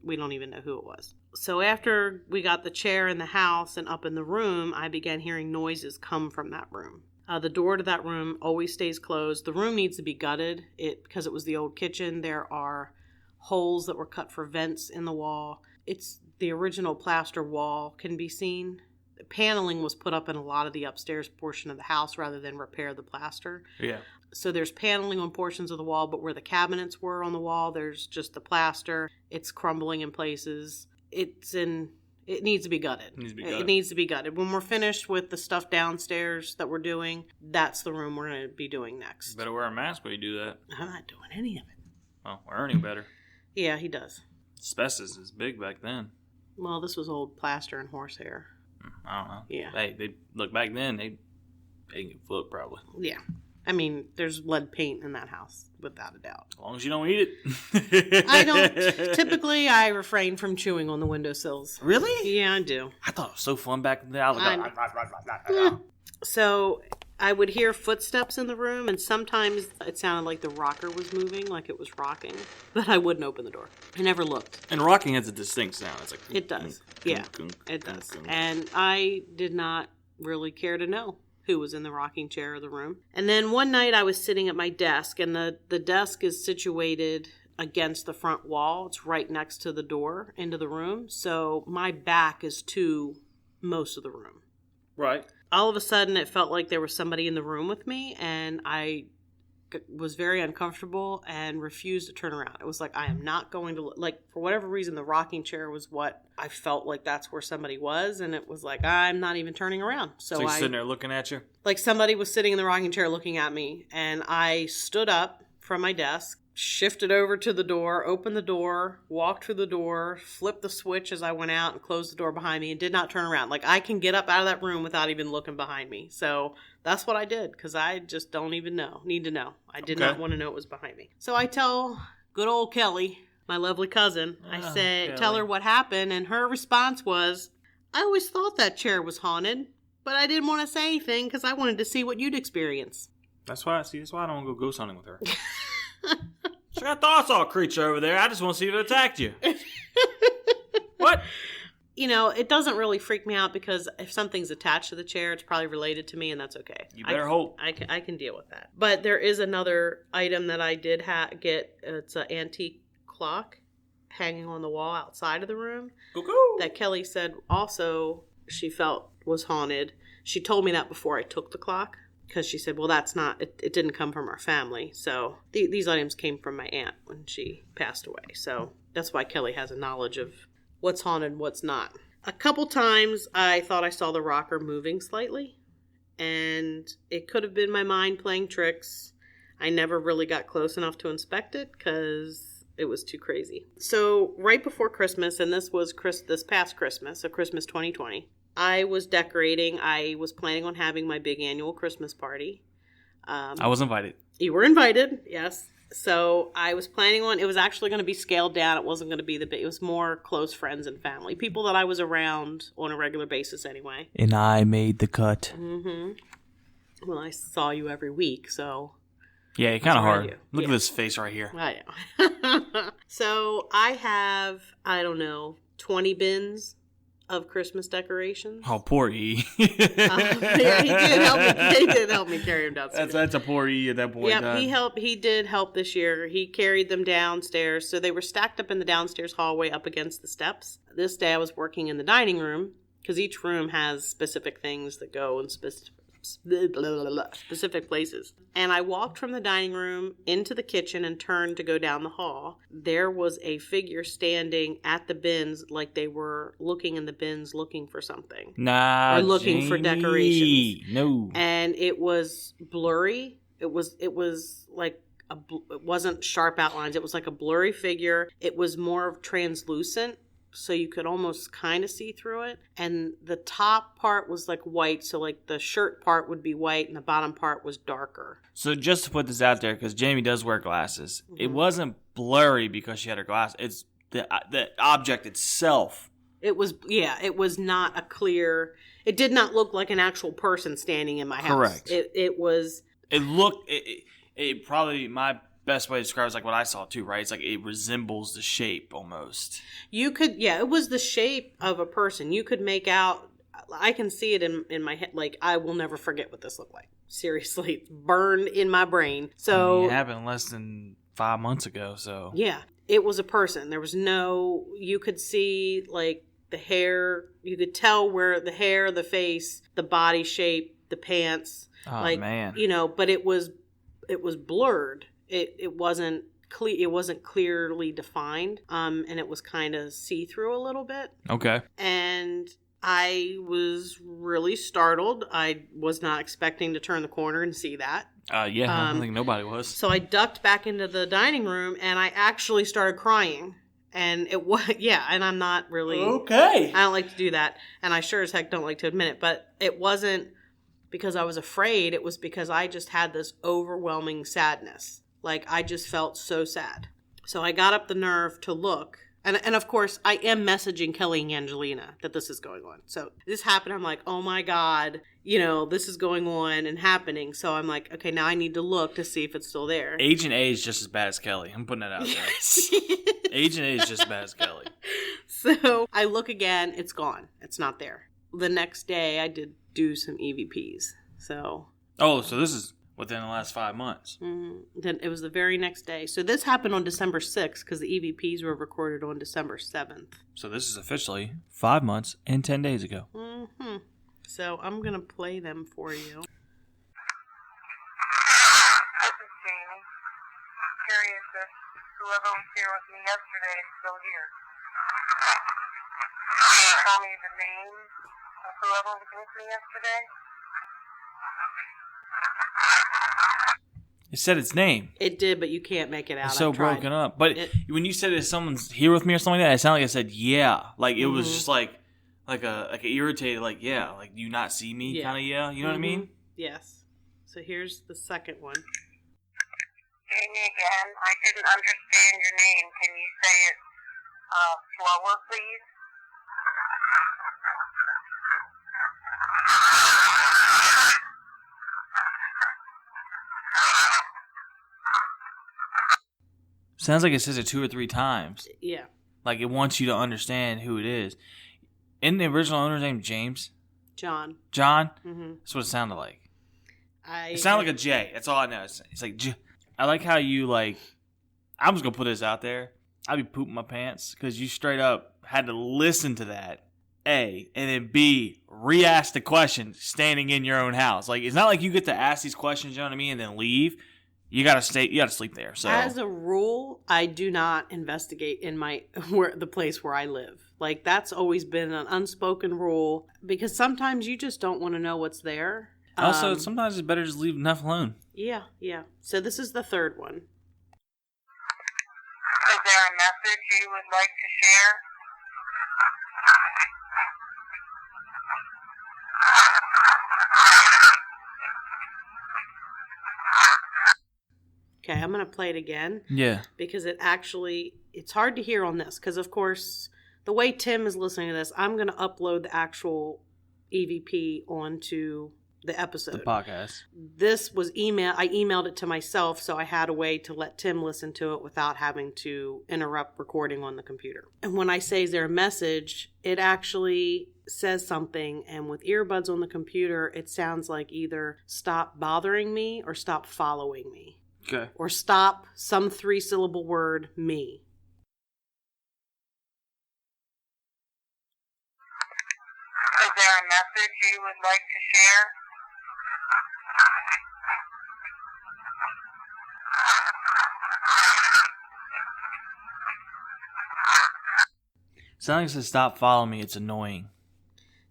we don't even know who it was. So after we got the chair in the house and up in the room, I began hearing noises come from that room. The door to that room always stays closed. The room needs to be gutted because it was the old kitchen. There are holes that were cut for vents in the wall. It's the original plaster wall can be seen. The paneling was put up in a lot of the upstairs portion of the house rather than repair the plaster. Yeah. So there's paneling on portions of the wall, but where the cabinets were on the wall, there's just the plaster. It's crumbling in places. It needs to be gutted. It needs to be gutted. When we're finished with the stuff downstairs that we're doing, that's the room we're going to be doing next. You better wear a mask when you do that. I'm not doing any of it. Well, we're earning better. Yeah, he does. Asbestos is big back then. Well, this was old plaster and horsehair. I don't know. Yeah. Hey, they look back then. They can flip probably. Yeah. I mean, there's lead paint in that house, without a doubt. As long as you don't eat it. I don't. Typically, I refrain from chewing on the windowsills. Really? Yeah, I do. I thought it was so fun back then. I was like, So I would hear footsteps in the room, and sometimes it sounded like the rocker was moving, like it was rocking. But I wouldn't open the door. I never looked. And rocking has a distinct sound. It's like it does. Yeah, it does. And I did not really care to know who was in the rocking chair of the room. And then one night I was sitting at my desk, and the desk is situated against the front wall. It's right next to the door into the room. So my back is to most of the room. Right. All of a sudden it felt like there was somebody in the room with me, and I was very uncomfortable and refused to turn around. It was like, I am not going to, for whatever reason, the rocking chair was what I felt like that's where somebody was. And it was like, I'm not even turning around. So you're sitting there looking at you? Like somebody was sitting in the rocking chair looking at me. And I stood up from my desk, shifted over to the door, opened the door, walked through the door, flipped the switch as I went out and closed the door behind me and did not turn around. Like, I can get up out of that room without even looking behind me. So that's what I did, because I just don't even need to know. I did not want to know it was behind me. So I tell good old Kelly, my lovely cousin, tell her what happened, and her response was, I always thought that chair was haunted, but I didn't want to say anything because I wanted to see what you'd experience. That's why I don't want to go ghost hunting with her. So I thought I saw a creature over there. I just want to see if it attacked you. What? It doesn't really freak me out because if something's attached to the chair, it's probably related to me, and that's okay. You better hope. I can deal with that. But there is another item that I did get. It's an antique clock hanging on the wall outside of the room. Cuckoo. That Kelly said also she felt was haunted. She told me that before I took the clock. Because she said, well, that's not, it didn't come from our family. So these items came from my aunt when she passed away. So that's why Kelly has a knowledge of what's haunted and what's not. A couple times I thought I saw the rocker moving slightly. And it could have been my mind playing tricks. I never really got close enough to inspect it because It was too crazy. So right before Christmas, and this was this past Christmas, so Christmas 2020, I was decorating. I was planning on having my big annual Christmas party. I was invited. You were invited, yes. So I was planning on, it was actually going to be scaled down. It wasn't going to be the big, it was more close friends and family. People that I was around on a regular basis anyway. And I made the cut. Mm-hmm. Well, I saw you every week, so. Yeah, kind of hard. You. Look at this face right here. I know. So I have, I don't know, 20 bins of Christmas decorations. Oh, poor E. Yeah, he did help me carry them downstairs. That's a poor E at that point. Yeah, he did help this year. He carried them downstairs. So they were stacked up in the downstairs hallway up against the steps. This day I was working in the dining room because each room has specific things that go in specific places. And I walked from the dining room into the kitchen and turned to go down the hall. There was a figure standing at the bins like they were looking in the bins looking for something. Nah, or looking Jamie. for decorations. No. And it was blurry. It was like it wasn't sharp outlines. It was like a blurry figure. It was more of translucent, so you could almost kind of see through it. And the top part was like white, so like the shirt part would be white and the bottom part was darker. So just to put this out there, because Jamie does wear glasses, Mm-hmm. it wasn't blurry because she had her glasses. It's the object itself. It was not a clear, it did not look like an actual person standing in my house. Correct. It looked, it probably, my best way to describe it is like what I saw too, right? It's like it resembles the shape almost. it was the shape of a person. You could make out, I can see it in my head. Like, I will never forget what this looked like. Seriously, it's burned in my brain. So it happened less than 5 months ago, so. Yeah, it was a person. There was you could see like the hair, you could tell where the hair, the face, the body shape, the pants. Oh, like, man. But it was blurred. It wasn't clear. It wasn't clearly defined. And it was kind of see-through a little bit. Okay. And I was really startled. I was not expecting to turn the corner and see that. I don't think nobody was. So I ducked back into the dining room and I actually started crying. And it was, and I'm not really, Okay. I don't like to do that. And I sure as heck don't like to admit it. But it wasn't because I was afraid. It was because I just had this overwhelming sadness. Like, I just felt so sad. So I got up the nerve to look. And of course, I am messaging Kelly and Angelina that this is going on. So this happened. I'm like, oh my God, this is going on and happening. So I'm like, okay, now I need to look to see if it's still there. Agent A is just as bad as Kelly. I'm putting that out there. Agent A is just as bad as Kelly. So I look again. It's gone. It's not there. The next day, I did do some EVPs. So. Oh, so this is within the last 5 months. Then it was the very next day. So this happened on December 6th because the EVPs were recorded on December 7th. So this is officially 5 months and 10 days ago. Mm-hmm. So I'm going to play them for you. This is Jamie. Curious if whoever was here with me yesterday is still here. Can you tell me the name of whoever was with me yesterday? It said its name. It did, but you can't make it out. It's so broken up. But when you said that someone's here with me or something like that, it sounded like I said, yeah. Like, it was just like a irritated, like, yeah. Like, do you not see me kind of, yeah? You know what I mean? Yes. So here's the second one. Jamie again. I didn't understand your name. Can you say it slower, please? Sounds like it says it 2 or 3 times. Yeah. Like, it wants you to understand who it is. Isn't the original owner's name James? John. John? Mm-hmm. That's what it sounded like. It sounded like a J. That's all I know. It's like J. I like how you, like, I'm just going to put this out there. I'd be pooping my pants because you straight up had to listen to that, A, and then B, re-ask the question standing in your own house. Like, it's not like you get to ask these questions, you know what I mean, and then leave. You gotta sleep there. So as a rule, I do not investigate in the place where I live. Like, that's always been an unspoken rule because sometimes you just don't want to know what's there. Also, sometimes it's better just leave enough alone. Yeah. So this is the third one. Is there message you would like to share? Okay, I'm going to play it again. Yeah. Because it's hard to hear on this. Because, of course, the way Tim is listening to this, I'm going to upload the actual EVP onto the episode. The podcast. This was I emailed it to myself, so I had a way to let Tim listen to it without having to interrupt recording on the computer. And when I say, is there a message, it actually says something, and with earbuds on the computer, it sounds like either stop bothering me or stop following me. Okay. Or stop some 3-syllable word, me. Is there a message you would like to share? Sounding says stop following me. It's annoying.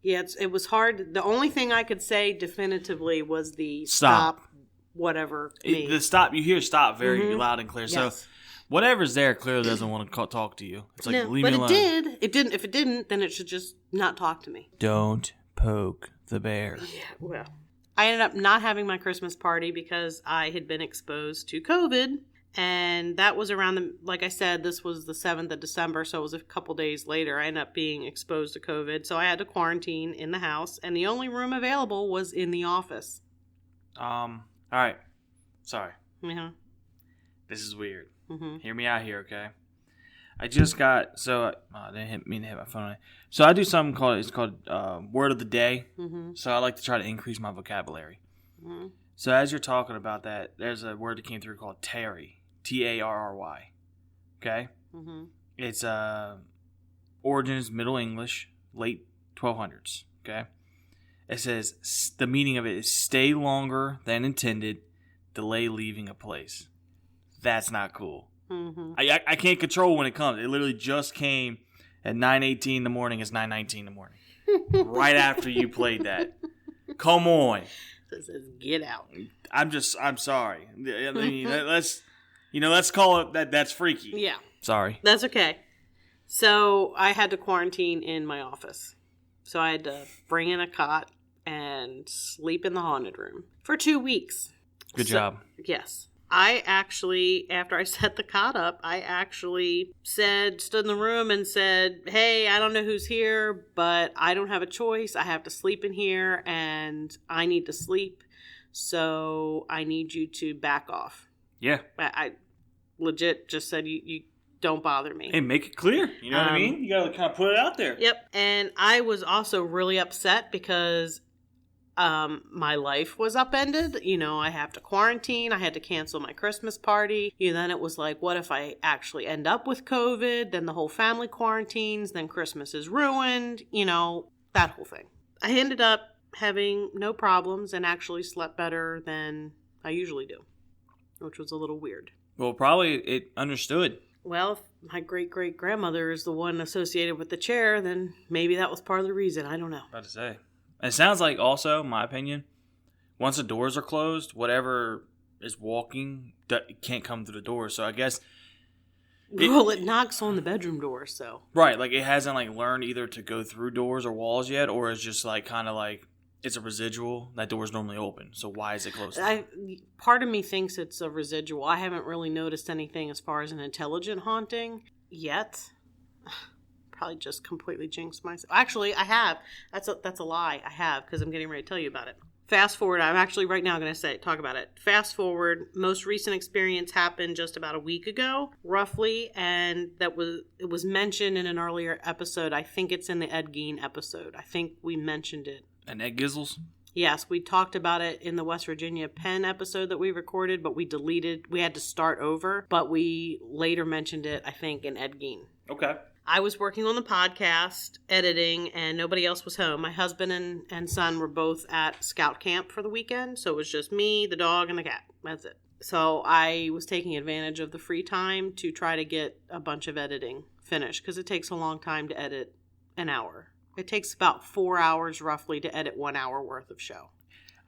Yeah, it was hard. The only thing I could say definitively was the Stop. Whatever, me. The stop, you hear stop very loud and clear. Yes. So whatever's there clearly doesn't want to talk to you. It's like, No, leave but me alone. It didn't. If it didn't, then it should just not talk to me. Don't poke the bear. Yeah, well. I ended up not having my Christmas party because I had been exposed to COVID. And that was around like I said, this was the 7th of December, so it was a couple days later. I ended up being exposed to COVID. So I had to quarantine in the house, and the only room available was in the office. All right. Sorry. Yeah. This is weird. Mm-hmm. Hear me out here, okay? I just got, I didn't mean to hit my phone on it. So I do something called Word of the Day. Mm-hmm. So I like to try to increase my vocabulary. Mm-hmm. So as you're talking about that, there's a word that came through called Tarry. Tarry. Okay? Mm-hmm. It's origins Middle English, late 1200s. Okay? It says the meaning of it is stay longer than intended, delay leaving a place. That's not cool. Mm-hmm. I can't control when it comes. It literally just came at 9:18 in the morning. It's 9:19 in the morning. Right after you played that. Come on. It says get out. I'm sorry. I mean, let's call it that. That's freaky. Yeah. Sorry. That's okay. So I had to quarantine in my office. So I had to bring in a cot and sleep in the haunted room for 2 weeks. Good job. Yes. I actually, after I set the cot up, I actually stood in the room and said, hey, I don't know who's here, but I don't have a choice. I have to sleep in here and I need to sleep. So I need you to back off. Yeah. I legit just said, you don't bother me. Hey, make it clear. You know what I mean? You got to kind of put it out there. Yep. And I was also really upset because my life was upended. You know, I have to quarantine. I had to cancel my Christmas party. Then it was like, what if I actually end up with COVID? Then the whole family quarantines. Then Christmas is ruined. That whole thing. I ended up having no problems and actually slept better than I usually do, which was a little weird. Well, probably it understood. Well, if my great-great-grandmother is the one associated with the chair, then maybe that was part of the reason. I don't know. About to say. It sounds like also, my opinion, once the doors are closed, whatever is walking can't come through the door. So I guess... It knocks on the bedroom door, so... Right, like it hasn't learned either to go through doors or walls yet, or it's just kind of it's a residual. That door's normally open, so why is it closed? Part of me thinks it's a residual. I haven't really noticed anything as far as an intelligent haunting yet. Probably just completely jinxed myself. Actually, I have. That's a lie. I have, because I'm getting ready to tell you about it. Fast forward. I'm actually right now going to talk about it. Fast forward. Most recent experience happened just about a week ago, roughly, and it was mentioned in an earlier episode. I think it's in the Ed Gein episode. I think we mentioned it. And Ed Gizzles? Yes, we talked about it in the West Virginia Penn episode that we recorded, but we deleted. We had to start over, but we later mentioned it, I think, in Ed Gein. Okay. I was working on the podcast, editing, and nobody else was home. My husband and son were both at scout camp for the weekend, so it was just me, the dog, and the cat. That's it. So I was taking advantage of the free time to try to get a bunch of editing finished, because it takes a long time to edit an hour. It takes about 4 hours roughly to edit 1 hour worth of show.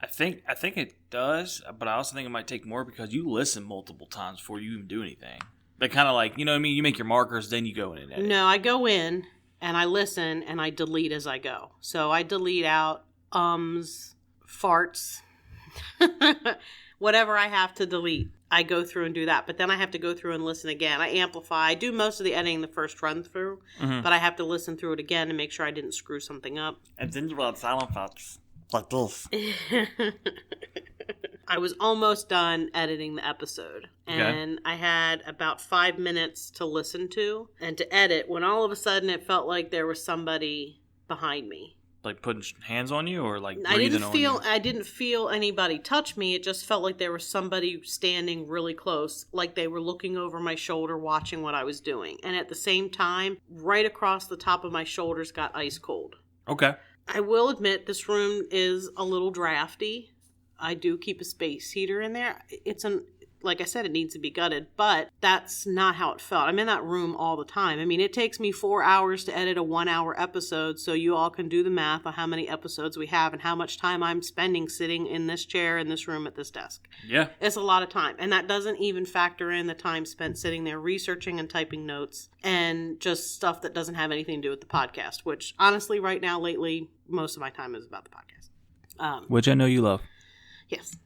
I think it does, but I also think it might take more because you listen multiple times before you even do anything. They kind of like, you know what I mean? You make your markers, then you go in and edit. No, I go in and I listen and I delete as I go. So I delete out farts, whatever I have to delete. I go through and do that. But then I have to go through and listen again. I amplify. I do most of the editing the first run through, but I have to listen through it again to make sure I didn't screw something up. And then you add sound effects. Like this. I was almost done editing the episode, and I had about 5 minutes to listen to and to edit when all of a sudden it felt like there was somebody behind me. Like putting hands on you, or like breathing on you? I didn't feel anybody touch me. It just felt like there was somebody standing really close, like they were looking over my shoulder watching what I was doing. And at the same time, right across the top of my shoulders got ice cold. Okay. I will admit this room is a little drafty. I do keep a space heater in there. Like I said, it needs to be gutted, but that's not how it felt. I'm in that room all the time. I mean, it takes me 4 hours to edit a 1 hour episode, so you all can do the math on how many episodes we have and how much time I'm spending sitting in this chair in this room at this desk. Yeah. It's a lot of time, and that doesn't even factor in the time spent sitting there researching and typing notes and just stuff that doesn't have anything to do with the podcast, which honestly, right now, lately, most of my time is about the podcast. Which I know you love. Yes,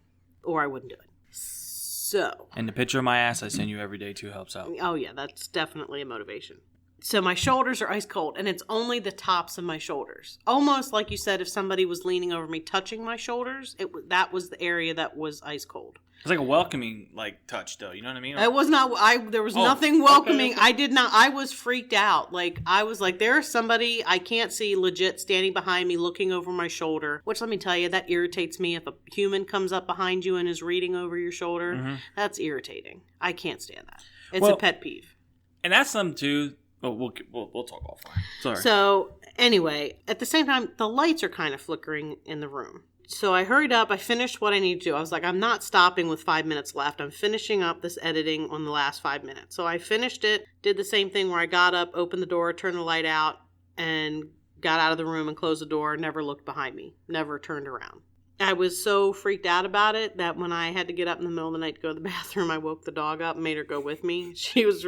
or I wouldn't do it. So. And the picture of my ass I send you every day too helps out. Oh yeah, that's definitely a motivation. So my shoulders are ice cold, and it's only the tops of my shoulders. Almost like you said, if somebody was leaning over me touching my shoulders, that was the area that was ice cold. It's like a welcoming touch though, you know what I mean? It was not, there was nothing welcoming. Okay. I was freaked out. Like, I was like, there's somebody I can't see legit standing behind me looking over my shoulder, which let me tell you, that irritates me. If a human comes up behind you and is reading over your shoulder, that's irritating. I can't stand that. It's a pet peeve. And that's something too. Oh, we'll talk offline. Sorry. So anyway, at the same time, the lights are kind of flickering in the room. So I hurried up. I finished what I needed to do. I was like, I'm not stopping with 5 minutes left. I'm finishing up this editing on the last 5 minutes. So I finished it, did the same thing where I got up, opened the door, turned the light out, and got out of the room and closed the door, never looked behind me, never turned around. I was so freaked out about it that when I had to get up in the middle of the night to go to the bathroom, I woke the dog up and made her go with me. She was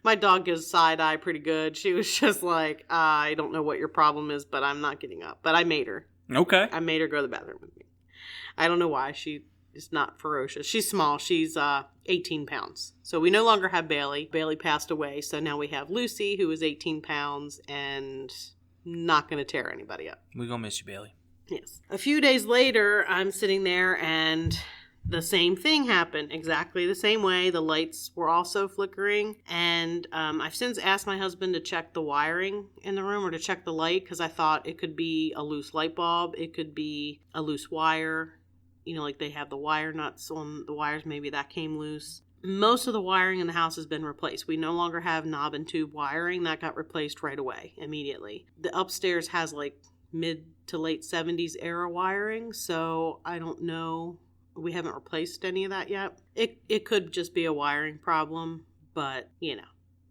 my dog gives side eye pretty good. She was just like, I don't know what your problem is, but I'm not getting up. But I made her. Okay. I made her go to the bathroom with me. I don't know why. She is not ferocious. She's small. She's 18 pounds. So we no longer have Bailey. Bailey passed away. So now we have Lucy, who is 18 pounds and not going to tear anybody up. We're going to miss you, Bailey. Yes. A few days later, I'm sitting there and the same thing happened. Exactly the same way. The lights were also flickering. And I've since asked my husband to check the wiring in the room or to check the light because I thought it could be a loose light bulb. It could be a loose wire. You know, like they have the wire nuts on the wires. Maybe that came loose. Most of the wiring in the house has been replaced. We no longer have knob and tube wiring. That got replaced right away, immediately. The upstairs has like mid to late 70s era wiring, so I don't know. We haven't replaced any of that yet. It could just be a wiring problem, but you know,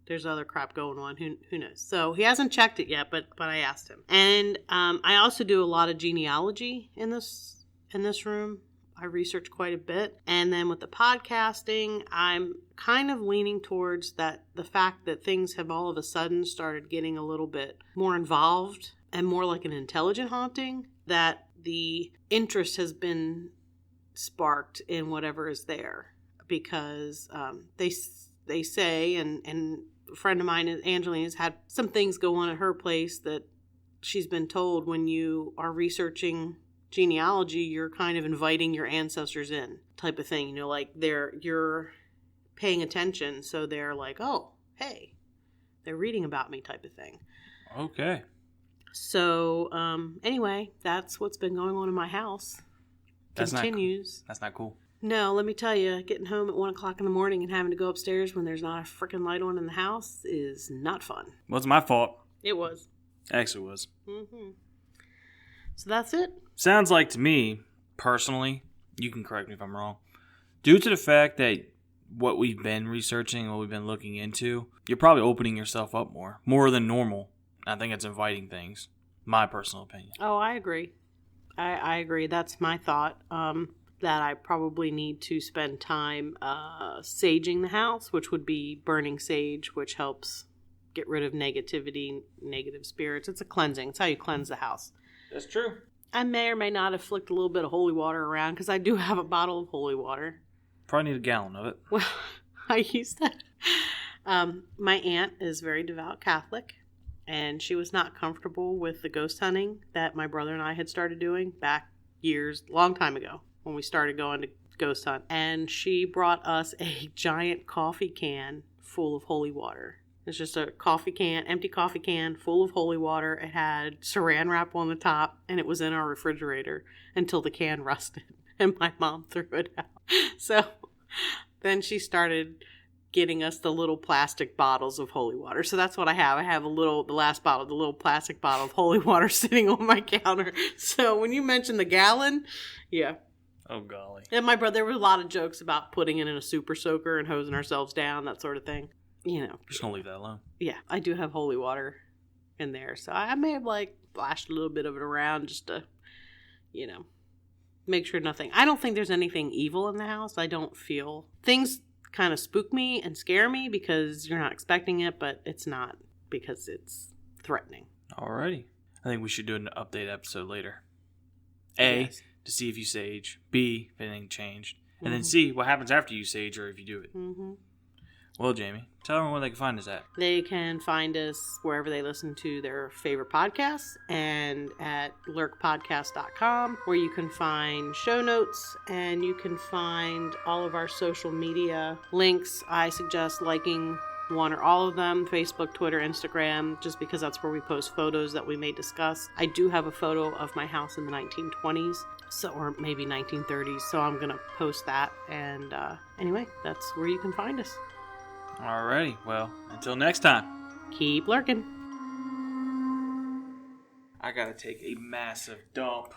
there's other crap going on. Who knows? So he hasn't checked it yet, but I asked him. And I also do a lot of genealogy in this room. I research quite a bit. And then with the podcasting, I'm kind of leaning towards the fact that things have all of a sudden started getting a little bit more involved and more like an intelligent haunting, that the interest has been sparked in whatever is there. Because they say, and a friend of mine, Angeline, has had some things go on at her place that she's been told when you are researching genealogy, you're kind of inviting your ancestors in, type of thing. You know, like you're paying attention, so they're like, oh, hey, they're reading about me, type of thing. Okay. So anyway, that's what's been going on in my house. Continues. That's not cool. No, let me tell you, getting home at 1 o'clock in the morning and having to go upstairs when there's not a freaking light on in the house is not fun. Well, it's my fault. It was. Actually, it was. Mm-hmm. So that's it. Sounds like to me, personally, you can correct me if I'm wrong, due to the fact that what we've been researching and what we've been looking into, you're probably opening yourself up more than normal. I think it's inviting things. My personal opinion. Oh, I agree. I agree. That's my thought. that I probably need to spend time saging the house, which would be burning sage, which helps get rid of negativity, negative spirits. It's a cleansing. It's how you cleanse the house. That's true. I may or may not have flicked a little bit of holy water around because I do have a bottle of holy water. Probably need a gallon of it. Well, I used that. My aunt is very devout Catholic, and she was not comfortable with the ghost hunting that my brother and I had started doing back long time ago when we started going to ghost hunt. And she brought us a giant coffee can full of holy water. It's just a empty coffee can full of holy water. It had saran wrap on the top, and it was in our refrigerator until the can rusted, and my mom threw it out. So then she started getting us the little plastic bottles of holy water. So that's what I have. I have the last bottle, the little plastic bottle of holy water sitting on my counter. So when you mentioned the gallon, yeah. Oh, golly. And there were a lot of jokes about putting it in a super soaker and hosing ourselves down, that sort of thing. You know. Just gonna leave that alone. Yeah, I do have holy water in there. So I may have splashed a little bit of it around just to, make sure nothing. I don't think there's anything evil in the house. I don't feel things kind of spook me and scare me because you're not expecting it, but it's not because it's threatening. Alrighty. I think we should do an update episode later. A, Yes. to see if you sage. B, if anything changed. And then C, what happens after you sage or if you do it. Mm-hmm. Well, Jamie, tell them where they can find us at. They can find us wherever they listen to their favorite podcasts and at lurkpodcast.com, where you can find show notes and you can find all of our social media links. I suggest liking one or all of them: Facebook, Twitter, Instagram, just because that's where we post photos that we may discuss. I do have a photo of my house in the 1920s. Or maybe 1930s, so I'm going to post that. And anyway, that's where you can find us. Alrighty, well, until next time. Keep lurking. I gotta take a massive dump.